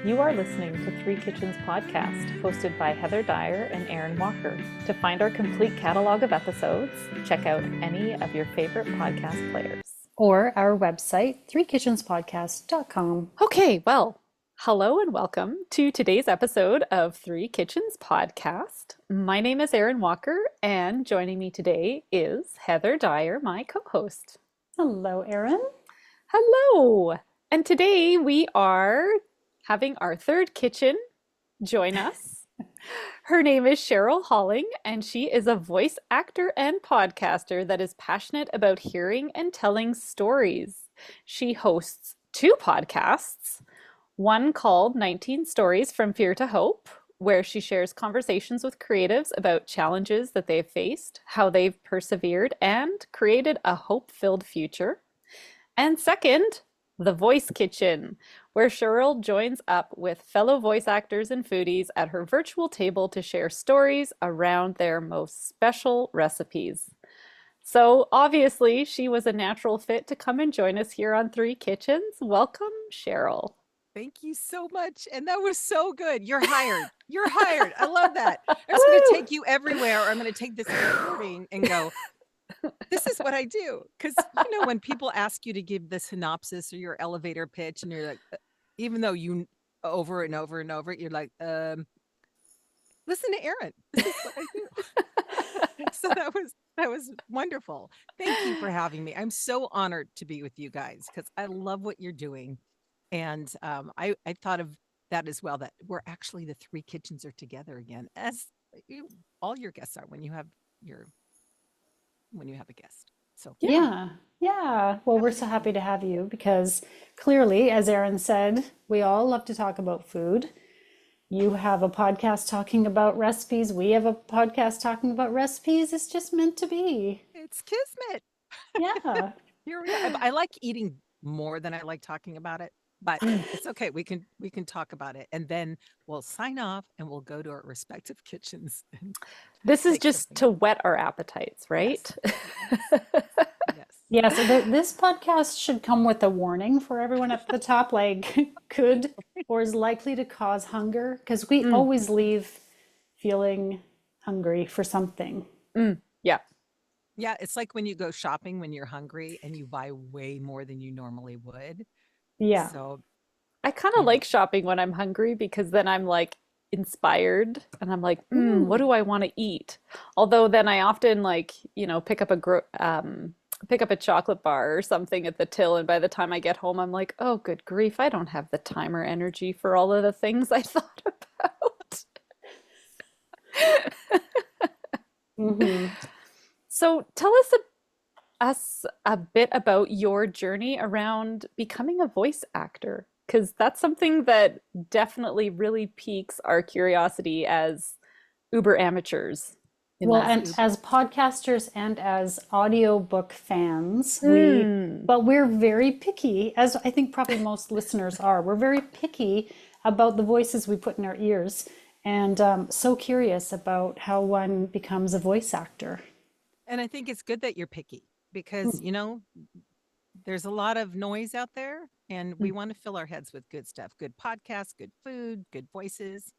You are listening to Three Kitchens podcast, hosted by Heather Dyer and Aaron Walker. To find our complete catalog of episodes, check out any of your favorite podcast players. Or our website, threekitchenspodcast.com. Okay, well, hello and welcome to today's episode of Three Kitchens podcast. My name is Aaron Walker, and joining me today is Heather Dyer, my co-host. Hello, Aaron. Hello! And today we are having our third kitchen join us. Her name is Cheryl Holling, and she is a voice actor and podcaster that is passionate about hearing and telling stories. She hosts two podcasts, one called 19 Stories from Fear to Hope, where she shares conversations with creatives about challenges that they've faced, how they've persevered, and created a hope-filled future. And second, The Voice Kitchen, where Cheryl joins up with fellow voice actors and foodies at her virtual table to share stories around their most special recipes. So obviously, she was a natural fit to come and join us here on Three Kitchens. Welcome, Cheryl. Thank you so much. And that was so good. You're hired. You're hired. I love that. I'm just going to take you everywhere, or I'm going to take this recording and go, this is what I do. Because, when people ask you to give the synopsis or your elevator pitch, and you're like, even though you over and over and over, you're like, listen to Aaron. This is what I do. So that was wonderful. Thank you for having me. I'm so honored to be with you guys because I love what you're doing. And I thought of that as well, that we're actually the three kitchens are together again, as all your guests are when you have a guest. So Yeah. Well, we're so happy to have you because clearly, as Aaron said, we all love to talk about food. You have a podcast talking about recipes. We have a podcast talking about recipes. It's just meant to be. it's kismet. Yeah. Here we are. I like eating more than I like talking about it, but it's okay. We can talk about it, and then we'll sign off and we'll go to our respective kitchens. This is just to whet our appetites, right? Yes. Yeah, so this podcast should come with a warning for everyone at the top, like could or is likely to cause hunger, because we always leave feeling hungry for something. Yeah. Yeah, it's like when you go shopping when you're hungry and you buy way more than you normally would. Yeah. So I kind of like shopping when I'm hungry because then I'm like inspired and I'm like, what do I want to eat? Although then I often pick up a chocolate bar or something at the till, and by the time I get home, I'm like, oh, good grief, I don't have the time or energy for all of the things I thought about. hmm So tell us a bit about your journey around becoming a voice actor, because that's something that definitely really piques our curiosity as uber amateurs in Well, that. and as podcasters and as audiobook fans, Mm, but we're very picky, as I think probably most listeners are. We're very picky about the voices we put in our ears, and so curious about how one becomes a voice actor. and I think it's good that you're picky because, there's a lot of noise out there and we want to fill our heads with good stuff, good podcasts, good food, good voices.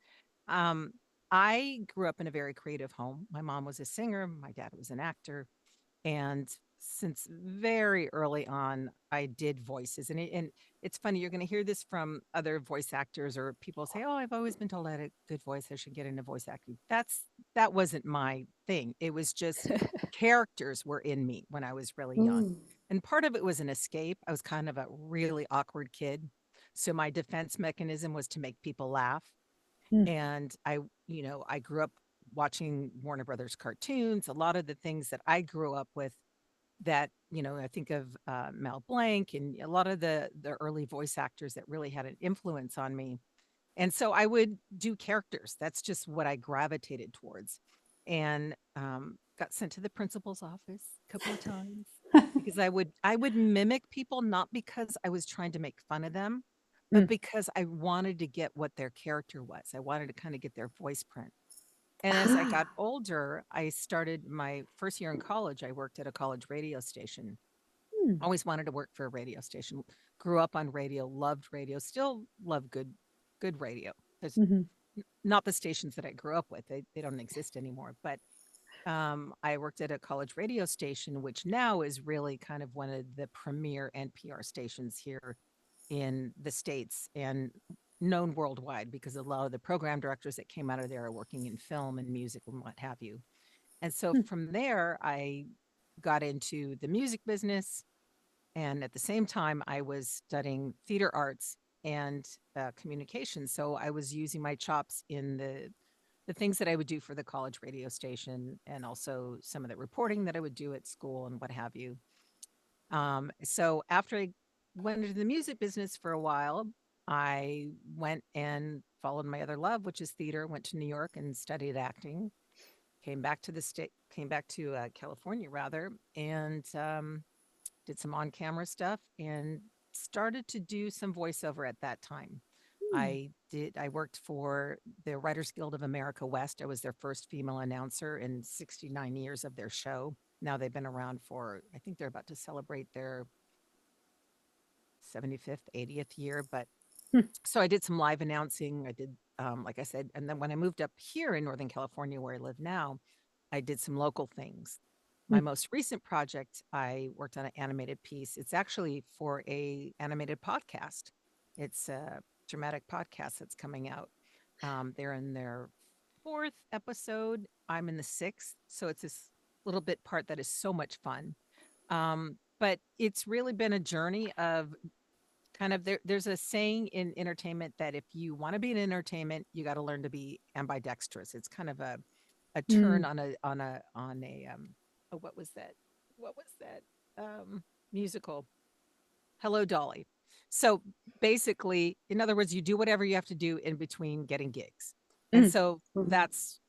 Um, I grew up in a very creative home. My mom was a singer, my dad was an actor. And since very early on, I did voices. And it's funny, you're going to hear this from other voice actors or people say, oh, I've always been told I had a good voice. I should get into voice acting. That wasn't my thing. It was just characters were in me when I was really young. Mm. And part of it was an escape. I was kind of a really awkward kid. So my defense mechanism was to make people laugh. mm, And I grew up watching Warner Brothers cartoons. A lot of the things that I grew up with that, I think of Mel Blanc and a lot of the early voice actors that really had an influence on me. And so I would do characters. That's just what I gravitated towards. And got sent to the principal's office a couple of times because I would mimic people, not because I was trying to make fun of them, but mm. because I wanted to get what their character was. I wanted to kind of get their voice print. And as I got Ah, older, I started my first year in college. I worked at a college radio station. mm, Always wanted to work for a radio station. Grew up on radio, loved radio, still love good good radio. There's Hmm. not the stations that I grew up with. They don't exist anymore. But I worked at a college radio station, which now is really kind of one of the premier NPR stations here in the States and known worldwide because a lot of the program directors that came out of there are working in film and music and what have you. And so from there, I got into the music business. And at the same time, I was studying theater arts and communication. So I was using my chops in the things that I would do for the college radio station and also some of the reporting that I would do at school and what have you. So after I went into the music business for a while, I went and followed my other love, which is theater, went to New York and studied acting, came back to the state, came back to California rather, and did some on camera stuff and started to do some voiceover at that time. I worked for the Writers Guild of America West. I was their first female announcer in 69 years of their show. Now they've been around for, I think they're about to celebrate their 75th, 80th year. But so I did some live announcing. I did, like I said, and then when I moved up here in Northern California, where I live now, I did some local things. My most recent project, I worked on an animated piece. It's actually for a animated podcast. It's a dramatic podcast that's coming out. They're in their fourth episode. I'm in the sixth, so it's this little bit part that is so much fun. But it's really been a journey of kind of there's a saying in entertainment that if you want to be in entertainment, you got to learn to be ambidextrous. It's kind of a turn Mm. on a oh, what was that musical, Hello Dolly. So basically, in other words, you do whatever you have to do in between getting gigs. And Mm. so that's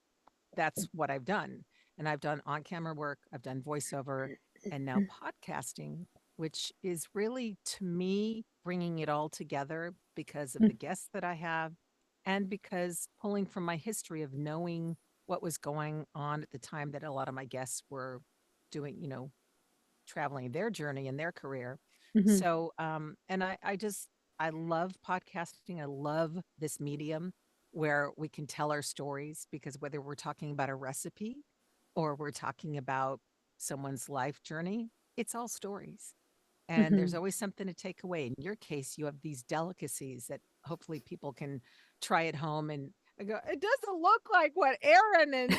what I've done. And I've done on-camera work, I've done voiceover, and now podcasting, which is really to me bringing it all together because of the guests that I have and because pulling from my history of knowing what was going on at the time that a lot of my guests were doing, traveling their journey in their career. Mhm. So, and I love podcasting. I love this medium where we can tell our stories because whether we're talking about a recipe or we're talking about someone's life journey, it's all stories. And there's Mhm. always something to take away. In your case, you have these delicacies that hopefully people can try at home and go, it doesn't look like what Aaron and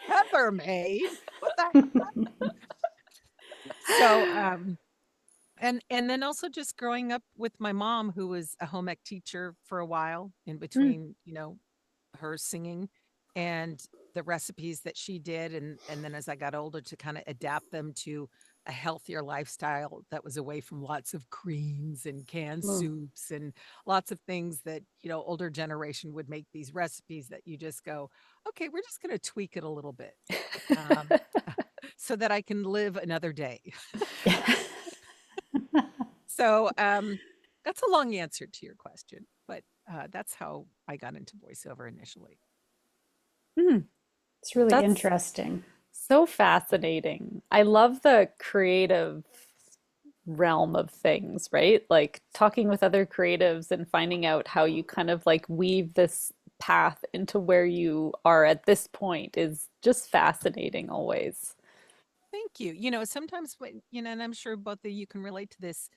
Heather made. What the so and then also just growing up with my mom who was a home ec teacher for a while in Mm. between, her singing and the recipes that she did and then as I got older to kind of adapt them to a healthier lifestyle that was away from lots of creams and canned Mm. soups and lots of things that, older generation would make these recipes that you just go, okay, we're just going to tweak it a little bit. Um, so that I can live another day. So that's a long answer to your question, but that's how I got into voiceover initially. Hmm, It's really that's interesting. so fascinating. I love the creative realm of things, right? Like talking with other creatives and finding out how you kind of like weave this path into where you are at this point is just fascinating always. Thank you. Sometimes when, and I'm sure both of you can relate to this,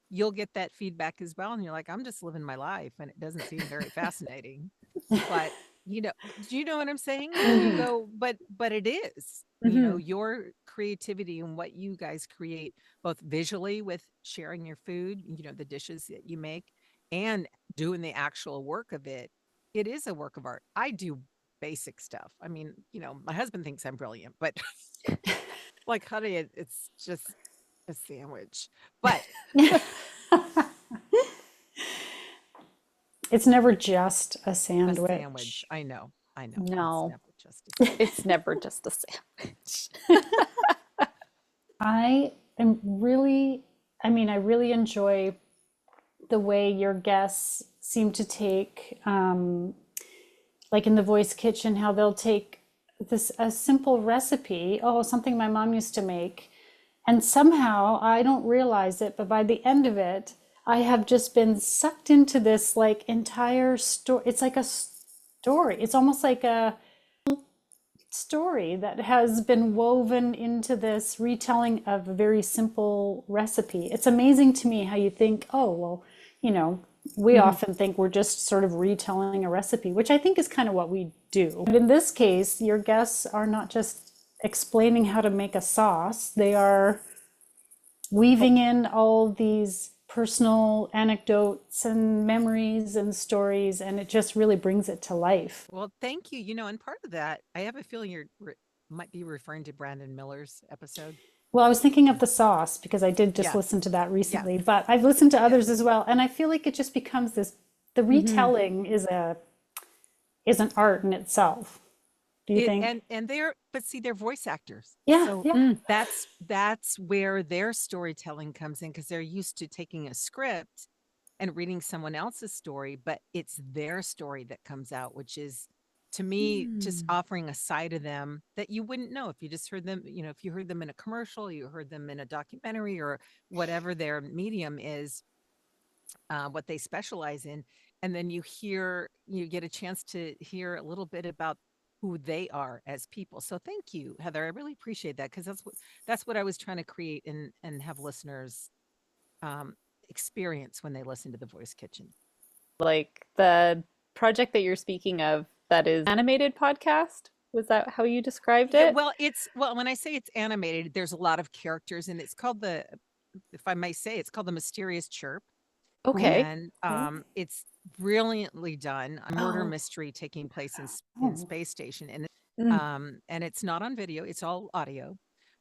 you'll get that feedback as well. And you're like, I'm just living my life and it doesn't seem very fascinating. But, do you know what I'm saying? And you Mhm. go, but it is, Mhm. your creativity and what you guys create, both visually with sharing your food, the dishes that you make and doing the actual work of it. It is a work of art. I do basic stuff. I mean, my husband thinks I'm brilliant, but like, honey, it's just a sandwich. But It's never just a a sandwich. sandwich. I know. I know. It's No, never just a it's sandwich. never just a sandwich. I am really, I mean, I really enjoy the way your guests seem to take, like in the Voice Kitchen, how they'll take this a simple recipe, oh, something my mom used to make, and somehow I don't realize it, but by the end of it, I have just been sucked into this like entire story. It's like a story. It's almost like a story that has been woven into this retelling of a very simple recipe. It's amazing to me how you think, oh, well, you know, we Mhm. often think we're just sort of retelling a recipe, which I think is kind of what we do. But in this case, your guests are not just explaining how to make a sauce, they are weaving in all these personal anecdotes and memories and stories, and it just really brings it to life. Well, thank you. And part of that, I have a feeling might be referring to Brandon Miller's episode. Well, I was thinking of the sauce because I did just Yeah, listen to that yeah, recently, but I've listened to yeah. others as well, and I feel like it just becomes this, the Mhm. retelling is an art in itself. Do you It think? and they're but see, they're voice actors. Yeah, So yeah. Mm. that's where their storytelling comes in because they're used to taking a script and reading someone else's story, but it's their story that comes out, which is to me just Mm. offering a side of them that you wouldn't know if you just heard them, if you heard them in a commercial, you heard them in a documentary or whatever their medium is, what they specialize in, and then you get a chance to hear a little bit about who they are as people. So thank you, Heather. I really appreciate that because that's what I was trying to create and have listeners um, experience when they listen to the Voice Kitchen. Like the project that you're speaking of, that is animated podcast. Was that how you described Yeah, it? well, when I say it's animated, there's a lot of characters, and it's called if I may say, it's called the Mysterious Chirp, Okay. and Okay. it's brilliantly done. A murder Oh, mystery taking place in oh. space station, Mm. and it's not on video; it's all audio.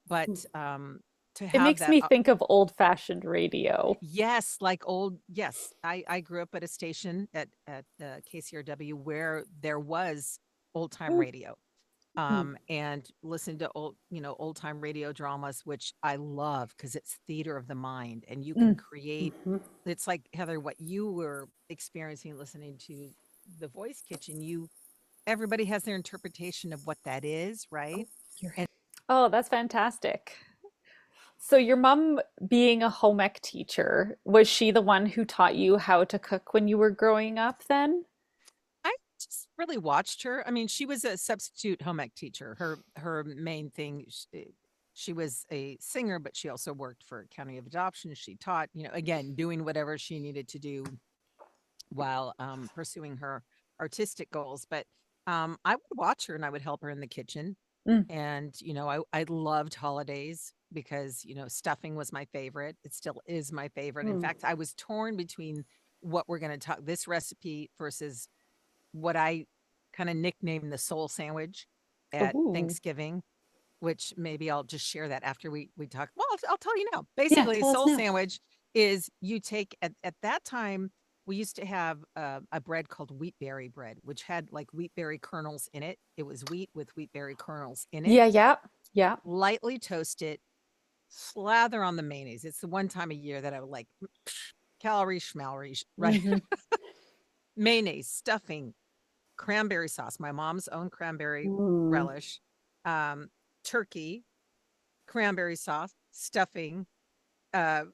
But to It have makes that, me think of old-fashioned radio. yes, like old, yes, I grew up at a station at KCRW where there was old time Mm. radio, Mm. and listen to old time radio dramas, which I love because it's theater of the mind, and you can Mm. create. Mhm. It's like, Heather, what you were experiencing listening to the Voice Kitchen. Everybody has their interpretation of what that is, Oh, right? you're And Oh, that's fantastic. So your mom being a home ec teacher, was she the one who taught you how to cook when you were growing up then? I just really watched her. I mean, she was a substitute home ec teacher. Her main thing, she was a singer, but she also worked for County of Adoption. She taught, again, doing whatever she needed to do while pursuing her artistic goals. But I would watch her and I would help her in the kitchen. Mm. And, I loved holidays because, stuffing was my favorite. It still is my favorite. In mm. fact, I was torn between what we're going to talk this recipe versus what I kind of nicknamed the soul sandwich at Ooh. Thanksgiving, which maybe I'll just share that after we talk. Well, I'll tell you now. Yeah, Basically, tell us soul now. sandwich is you take at that time we used to have a bread called wheatberry bread, which had like wheatberry kernels in it. It was wheat with wheatberry kernels in it. Yeah, yeah, yeah. Lightly toast it, slather on the mayonnaise. It's the one time a year that I would like calories, schmalories, right? Hmm. Mayonnaise, stuffing, cranberry sauce, my mom's own cranberry Mm. relish, um, turkey, cranberry sauce, stuffing, uh,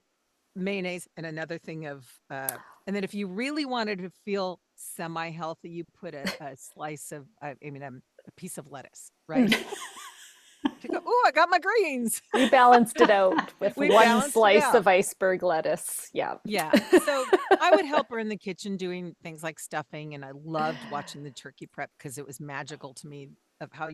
mayonnaise, and another thing of, and then if you really wanted to feel semi-healthy, you put a slice of, a piece of lettuce, right? You go, oh, I got my greens. We balanced it out with We one balanced it slice out. of iceberg lettuce. Yeah. Yeah. So I would help her in the kitchen doing things like stuffing. And I loved watching the turkey prep because it was magical to me of how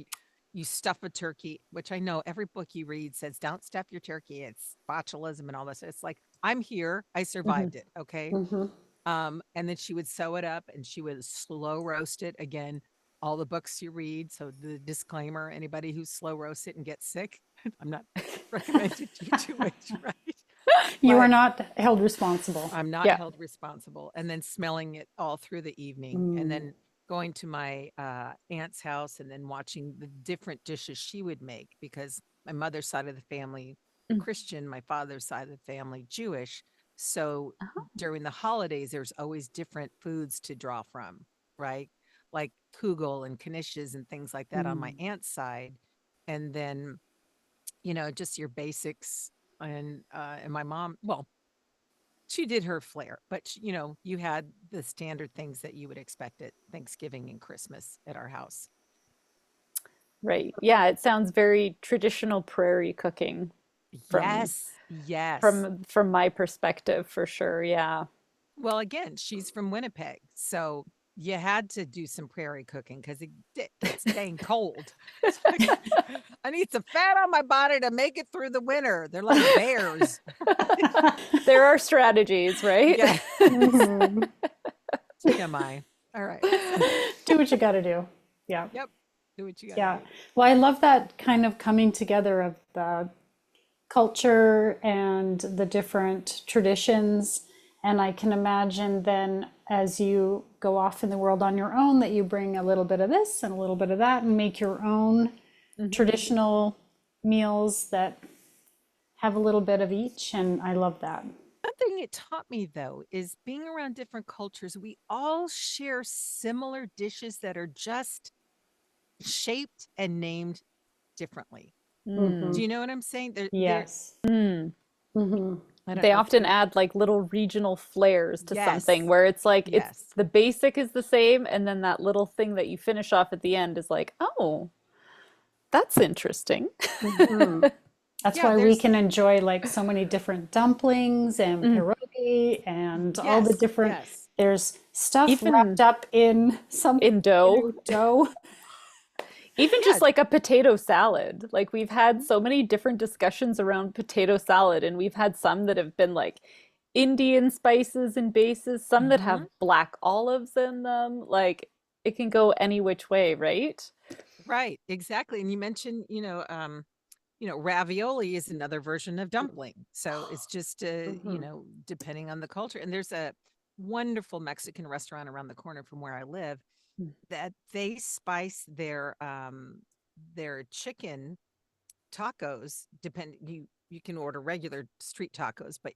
you stuff a turkey, which I know every book you read says, don't stuff your turkey. It's botulism and all this. It's like, I'm here. I Hmm. survived it. Okay. Mhm. And then she would sew it up and she would slow roast it again. All the books you read. So the disclaimer, anybody who slow roasts it and gets sick, I'm not recommending you do it, right? You are But not held responsible. I'm not Yeah. held responsible. And then smelling it all through the evening and Mm. then going to my aunt's house and then watching the different dishes she would make because my mother's side of the family, Mm. Christian, my father's side of the family, Jewish. So Uh-huh. during the holidays, there's always different foods to draw from, right? Like kugel and knishes and things like that on my Mm. aunt's side. And then, just your basics and my mom, well, she did her flair, but you had the standard things that you would expect at Thanksgiving and Christmas at our house. Right. Yeah, it sounds very traditional prairie cooking from Yes, yes. from my perspective for sure. Yeah. Well, again, she's from Winnipeg, so you had to do some prairie cooking because it gets dang cold. It's like, I need some fat on my body to make it through the winter. They're like bears. There are strategies, right? Yeah. Mhm. TMI. All right. Do what you got to do. Yeah. Yep. Do what you got to Yeah. do. Well, I love that kind of coming together of the culture and the different traditions. And I can imagine then as you go off in the world on your own that you bring a little bit of this and a little bit of that and make your own traditional meals that have a little bit of each. And I love that. One thing it taught me, though, is being around different cultures, we all share similar dishes that are just shaped and named differently. Mhm. Do you know what I'm saying? Yes. Mm. Hmm. I don't They know if often add like little regional flares to something Yes. where it's like it's Yes. the basic is the same, and then that little thing that you finish off at the end is like, oh, that's interesting. Hmm. That's Yeah, why we there's can enjoy like so many different dumplings and Mm. pierogi and all the yes, different, yes. there's stuff wrapped Even up in some, in dough. dough. Even Yeah. just like a potato salad. Like we've had Mhm. so many different discussions around potato salad, and we've had some that have been like Indian spices and bases, some that have Mhm. black olives in them. Like it can go any which way, right? Right, exactly. And you mentioned, ravioli is another version of dumpling. So it's just, Mhm. depending on the culture. And there's a wonderful Mexican restaurant around the corner from where I live that they spice their chicken tacos. You can order regular street tacos, but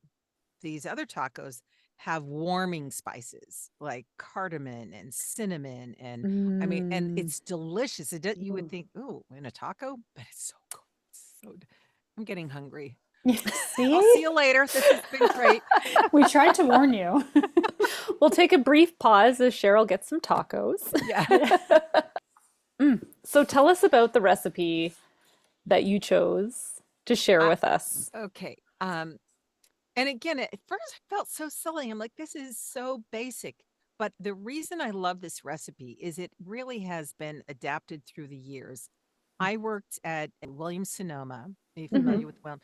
these other tacos have warming spices like cardamom and cinnamon, and I mean, and Mm. it's delicious. You would Mhm. think, oh, in a taco, but it's so good. I'm getting hungry. I'll see See, you later. This has been great. we tried to warn you. We'll take a brief pause as Cheryl gets some tacos. Yeah. So tell us about the recipe that you chose to share I, with us. okay. And again, at first I felt so silly. I'm like, this is so basic. But the reason I love this recipe is it really has been adapted through the years. I worked at Williams-Sonoma. Are you Hmm. familiar with Well?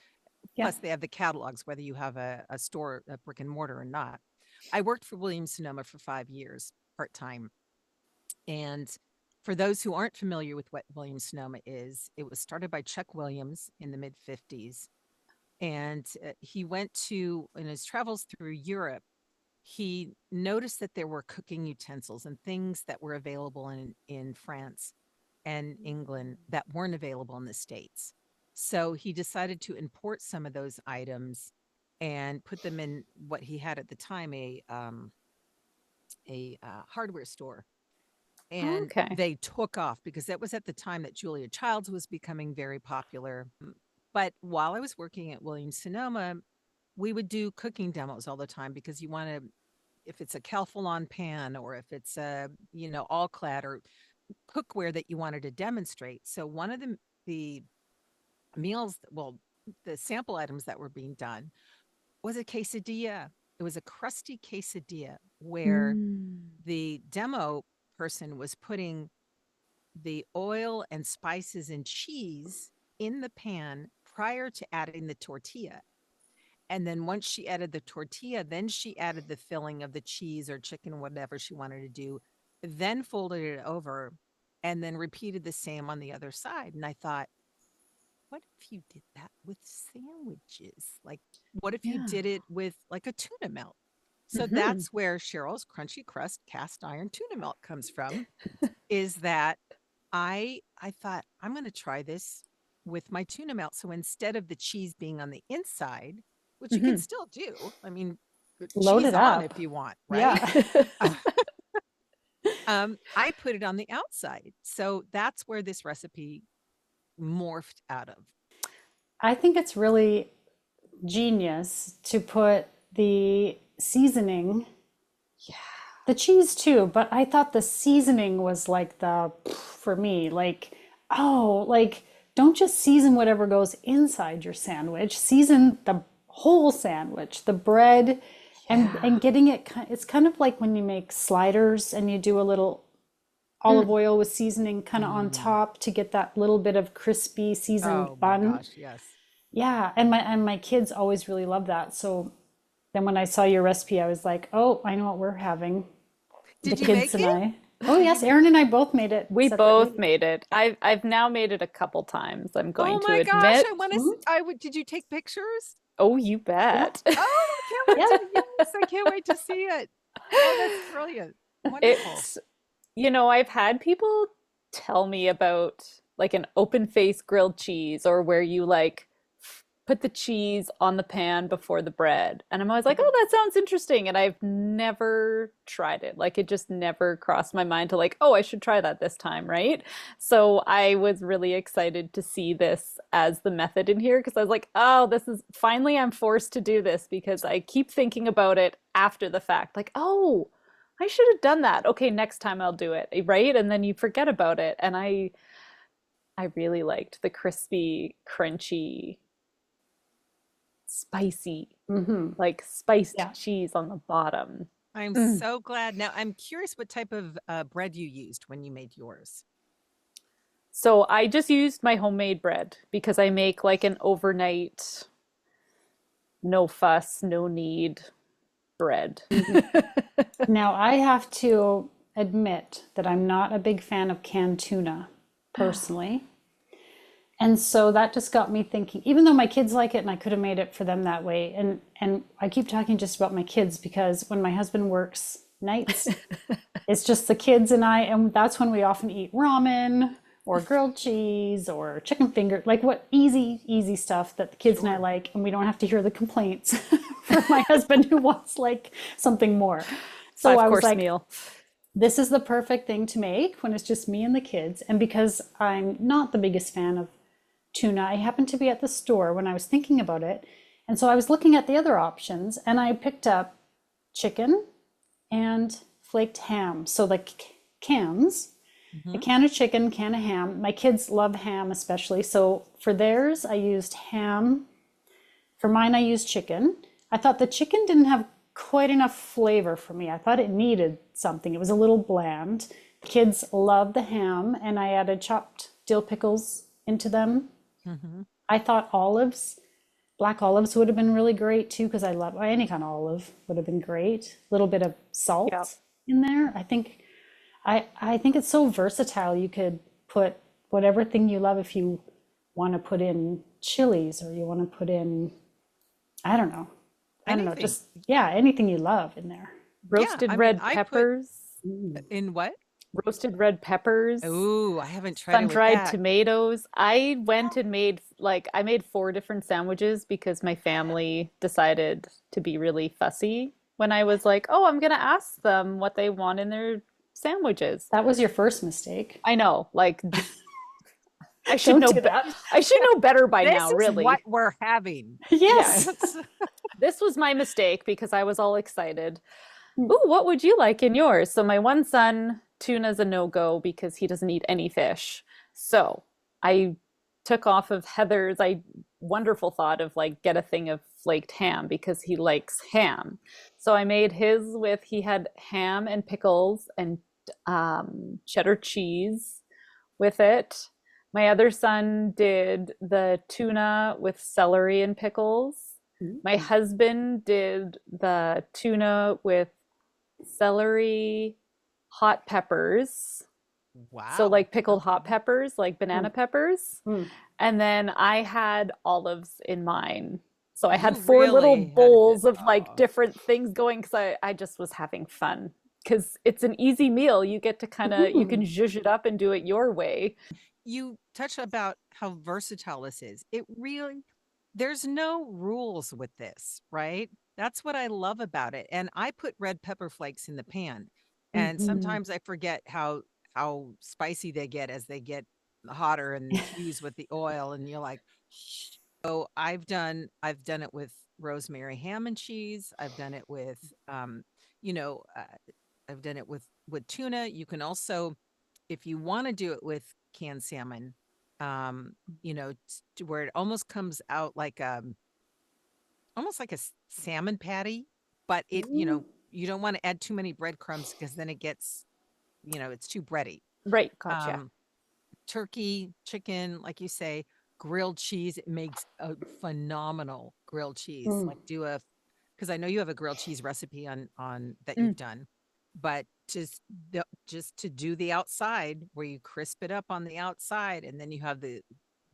Yeah. Plus, they have the catalogs, whether you have a store, a brick and mortar or not. I worked for Williams-Sonoma for 5 years, part time. And for those who aren't familiar with what Williams-Sonoma is, it was started by Chuck Williams in the mid 50s. And he went in his travels through Europe, he noticed that there were cooking utensils and things that were available in France and England that weren't available in the States. So he decided to import some of those items and put them in what he had at the time, a hardware store. And Okay. they took off because that was at the time that Julia Childs was becoming very popular. But while I was working at Williams-Sonoma, we would do cooking demos all the time because you want to, if it's a Calphalon pan or if it's a, all clad or cookware that you wanted to demonstrate. So one of the meals, well, the sample items that were being done was a quesadilla. It was a crusty quesadilla where Mm. the demo person was putting the oil and spices and cheese in the pan prior to adding the tortilla. And then once she added the tortilla, then she added the filling of the cheese or chicken, whatever she wanted to do, then folded it over and then repeated the same on the other side. And I thought, what if you did that with sandwiches? Like, what if you Yeah. did it with like a tuna melt? So Hmm. that's where Cheryl's Crunchy Crust cast iron tuna melt comes from, is that I thought I'm going to try this with my tuna melt. So instead of the cheese being on the inside, which you can Hmm. still do, I mean, put Load cheese it on up. if you want, right? Yeah. I put it on the outside. So that's where this recipe morphed out of. I think it's really genius to put the seasoning, Yeah. the cheese too, but I thought the seasoning was like for me, like, oh, like, don't just season whatever goes inside your sandwich, season the whole sandwich, the bread, Yeah. and getting it, it's kind of like when you make sliders and you do a little olive Mm. oil with seasoning kind of on Mm. top to get that little bit of crispy seasoned Oh my bun. gosh, yes. Yeah, and my kids always really love that. So then when I saw your recipe, I was like, oh, I know what we're having, the Did you kids make and it? I. Oh Did you yes, make Erin and I both made it We both separately. made it. I've now made it a couple times, I'm Oh going to my gosh, admit. I want to Mhm. I would did you take pictures? Oh, you Yeah, bet. Oh, I can't wait yeah. to yes, I can't wait to see it. Oh, that's brilliant. Wonderful. It's, I've had people tell me about like an open face grilled cheese or where you like put the cheese on the pan before the bread. And I'm always like, oh, Mhm. that sounds interesting. And I've never tried it. Like it just never crossed my mind to like, oh, I should try that this time, right? So I was really excited to see this as the method in here because I was like, oh, this is finally I'm forced to do this because I keep thinking about it after the fact. Like, oh, I should have done that. Okay, next time I'll do it, right? And then you forget about it. And I really liked the crispy, crunchy, spicy, Mhm. like spiced Yeah. cheese on the bottom. I'm Mm. so glad. Now, I'm curious what type of bread you used when you made yours. So I just used my homemade bread because I make like an overnight, no fuss, no need bread. Mhm. Now I have to admit that I'm not a big fan of canned tuna personally. And so that just got me thinking, even though my kids like it and I could have made it for them that way. And I keep talking just about my kids because when my husband works nights, it's just the kids and I, and that's when we often eat ramen or grilled cheese or chicken finger, like what easy stuff that the kids and I Sure. like, and we don't have to hear the complaints from my husband who wants like something more. So Five I was course like, meal. this is the perfect thing to make when it's just me and the kids. And because I'm not the biggest fan of tuna, I happened to be at the store when I was thinking about it. And so I was looking at the other options and I picked up chicken and flaked ham. So the cans, a Hmm. can of chicken, can of ham. My kids love ham especially. So for theirs, I used ham. For mine, I used chicken. I thought the chicken didn't have quite enough flavor for me. I thought it needed something. It was a little bland. Kids love the ham, and I added chopped dill pickles into them. Hmm. I thought olives, black olives would have been really great too, because I love any kind of olive would have been great. A little bit of Yeah. salt in there. I think it's so versatile. You could put whatever thing you love if you want to put in chilies or you want to put in, I don't know. I don't know, Anything. just yeah, anything you love in there. Yeah, Roasted I mean, red I put peppers. in what? Roasted red peppers. Oh, I haven't tried it with Sun-dried that. tomatoes. I went and made like I made four different sandwiches because my family decided to be really fussy when I was like, "Oh, I'm gonna ask them what they want in their sandwiches." That was your first mistake. I know, like I should Don't know do be that. I should know better by This now, is what really. we're having. Yes. Yes. This was my mistake because I was all excited. Ooh, what would you like in yours? So my one son, tuna's a no-go because he doesn't eat any fish. So I took off of Heather's wonderful thought of like get a thing of flaked ham because he likes ham. So I made his with he had ham and pickles and cheddar cheese with it. My other son did the tuna with celery and pickles. My Mm. husband did the tuna with celery, hot peppers. So Wow. like pickled hot Okay. peppers, like banana Mm. peppers. Mm. And then I had olives in mine. So I had You four little really had it. bowls of like Oh. different things going because I just was having fun. Because it's an easy meal. You get to kind of you can Mhm. zhuzh it up and do it your way. You touched about how versatile this is. It really, there's no rules with this, right? That's what I love about it. And I put red pepper flakes in the pan. And Mhm. sometimes I forget how spicy they get as they get hotter and infused with the oil. And you're like, so I've done it with rosemary ham and cheese. I've done it with, you know, I've done it with tuna. You can also, if you want to do it with canned salmon, you know, to where it almost comes out like almost like a salmon patty, but it, you Ooh. know, you don't want to add too many breadcrumbs because then it gets, you know, it's too bready. Right, gotcha. Um, Turkey, chicken, like you say, grilled cheese. It makes a phenomenal grilled cheese. Mm. Like do a, because I know you have a grilled cheese recipe on that Mm, you've done, but just to do the outside where you crisp it up on the outside and then you have the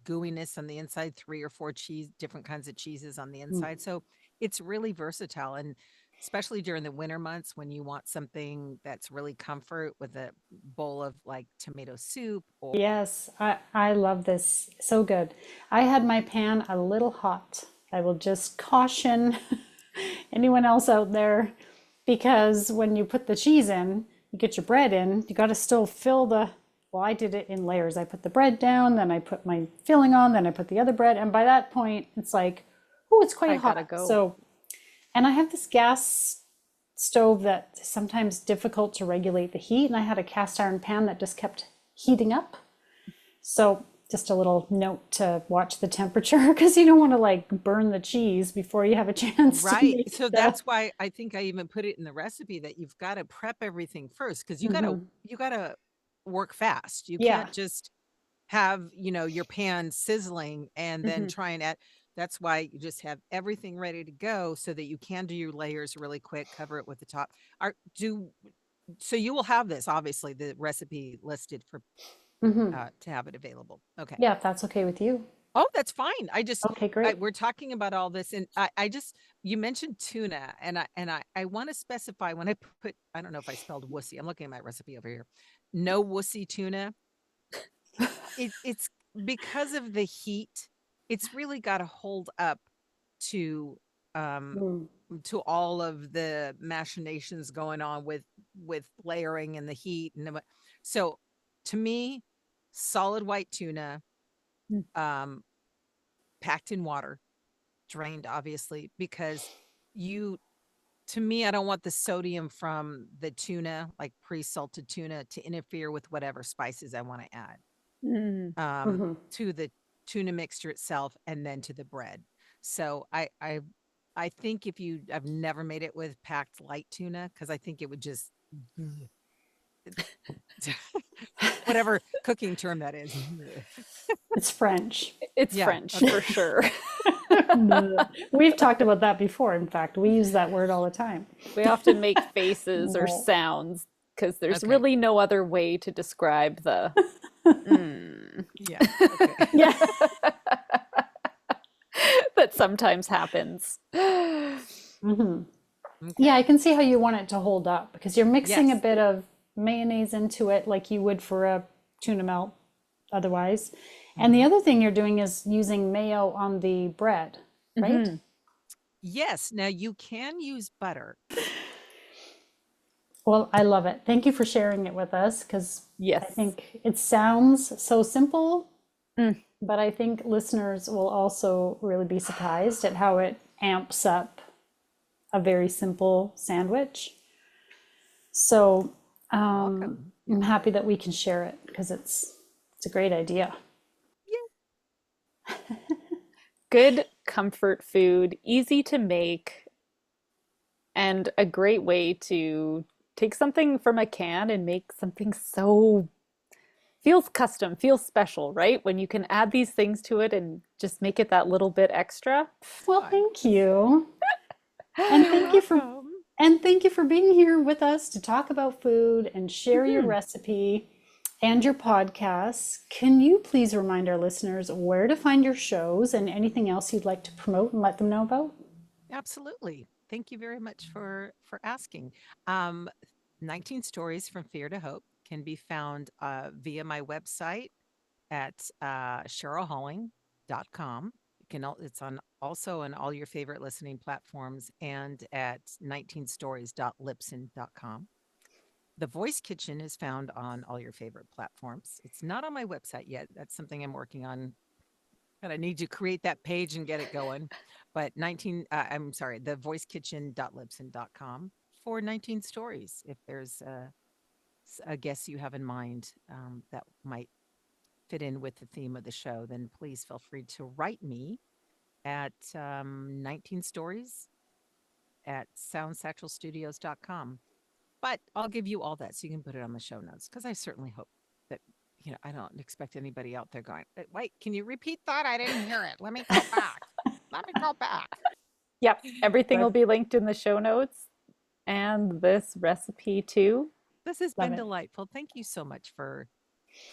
gooiness on the inside, 3 or 4 different kinds of cheeses on the Mm. inside. So it's really versatile. And especially during the winter months when you want something that's really comfort with a bowl of like tomato soup or Yes, I love this. So good. I had my pan a little hot. I will just caution anyone else out there because when you put the cheese in, you get your bread in, you got to still fill the, well, I did it in layers. I put the bread down, then I put my filling on, then I put the other bread. And by that point, it's like, oh, it's I quite gotta hot. go. So, and I have this gas stove that's sometimes difficult to regulate the heat. And I had a cast iron pan that just kept heating up. So just a little note to watch the temperature because you don't want to like burn the cheese before you have a chance to right. make So the. that's why I think I even put it in the recipe that you've got to prep everything first because Mhm. you gotta work fast. You Yeah. can't just have, you know, your pan sizzling and then Hmm. try and add. That's why you just have everything ready to go so that you can do your layers really quick, cover it with the top. Are do so you will have this obviously the recipe listed for Hmm. to have it available. Okay. Yeah, if that's okay with you. Oh, that's fine. Okay, great. We're talking about all this, and I just you mentioned tuna, and I want to specify when I put I don't know if I spelled wussy. I'm looking at my recipe over here. No wussy tuna. It's because of the heat. It's really got to hold up to um Mm. to all of the machinations going on with layering and the heat so to me, solid white tuna, um packed in water, drained, obviously, because you, to me, I don't want the sodium from the tuna, like pre-salted tuna, to interfere with whatever spices I want to add Mm. Hmm. to the tuna mixture itself and then to the bread. So I think if you, I've never made it with packed light tuna because I think it would just whatever cooking term that is. It's French. It's Yeah. French Okay. for sure. We've talked about that before. In fact, we use that word all the time. We often make faces or No. sounds because there's Okay. really no other way to describe the mm, Yeah. Okay. Yeah. that sometimes happens. Hmm. Yeah, I Okay. can see how you want it to hold up because you're mixing a Yes. bit of mayonnaise into it like you would for a tuna melt otherwise. And the Mhm. other thing you're doing is using mayo on the bread, right? Hmm. Yes. Now you can use butter. Well, I love it. Thank you for sharing it with us because I Yes. think it sounds so simple, Mm. but I think listeners will also really be surprised at how it amps up a very simple sandwich. So You're welcome. I'm happy that we can share it because it's a great idea. Good comfort food, easy to make, and a great way to take something from a can and make something so feels custom, feels special, right? When you can add these things to it and just make it that little bit extra. Well, Fun. thank you. And You're thank you for welcome. and thank you for being here with us to talk about food and share your Mhm. recipe and your podcasts. Can you please remind our listeners where to find your shows and anything else you'd like to promote and let them know about? Absolutely. Thank you very much for asking. Um, 19 Stories from Fear to Hope can be found via my website at cherylholling.com. It's on also on all your favorite listening platforms and at 19stories.libsyn.com. The Voice Kitchen is found on all your favorite platforms. It's not on my website yet. That's something I'm working on And I need to create that page and get it going. But I'm sorry, the voicekitchen.libsyn.com for 19 stories. If there's a guest you have in mind that might fit in with the theme of the show, then please feel free to write me at 19 stories at soundsacralstudios.com. But I'll give you all that so you can put it on the show notes because I certainly hope that, I don't expect anybody out there going, wait, can you repeat that? I didn't hear it. Let me go back. Let me go back. Yep, everything will But be linked in the show notes and this recipe too. This has love been it. delightful. Thank you so much for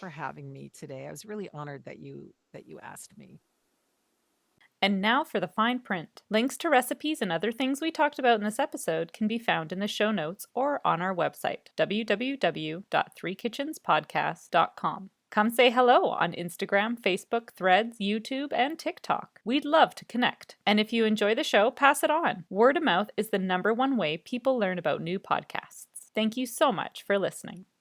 having me today. I was really honored that you asked me. And now for the fine print. Links to recipes and other things we talked about in this episode can be found in the show notes or on our website, www.threekitchenspodcast.com. Come say hello on Instagram, Facebook, Threads, YouTube, and TikTok. We'd love to connect. And if you enjoy the show, pass it on. Word of mouth is the #1 way people learn about new podcasts. Thank you so much for listening.